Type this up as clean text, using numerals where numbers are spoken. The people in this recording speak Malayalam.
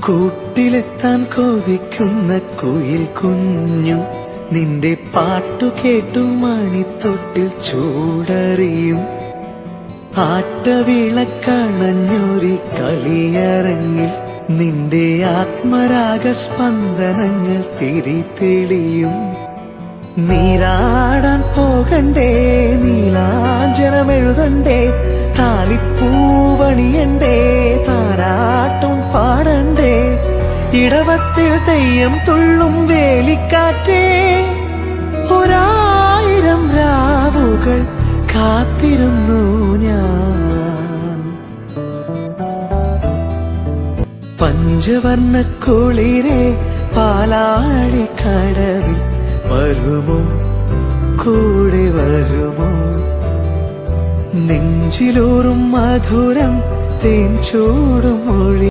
കൂട്ടിലെത്താൻ കൊതിക്കുന്ന കുയിൽ കുഞ്ഞു നിന്റെ പാട്ടു കേട്ടു മണിത്തൊട്ടിൽ ചൂടറിയും. ആട്ടവിളക്കണഞ്ഞൊരി കളിയരങ്ങിൽ നിന്റെ ആത്മരാഗസ്പന്ദനങ്ങൾ തിരിതെളിയും. നീരാടാൻ പോകണ്ടേ, നീലാഞ്ജനമെഴുതണ്ടേ, താലിപ്പൂവണിയണ്ടേ, താരാട്ടും പാടണ്ടേ, ഇടവത്തിൽ തെയ്യം തുള്ളും വേലിക്കാറ്റേ, ഒരായിരം രാവുകൾ കാത്തിരുന്നു ഞാൻ. പഞ്ചവർണ്ണ കുളിരേ പാലാഴിക്കടവിൽ വരുമോ, കൂടെ വരുമോ, നെഞ്ചിലൂറും മധുരം തേൻ ചൂടും മൊഴി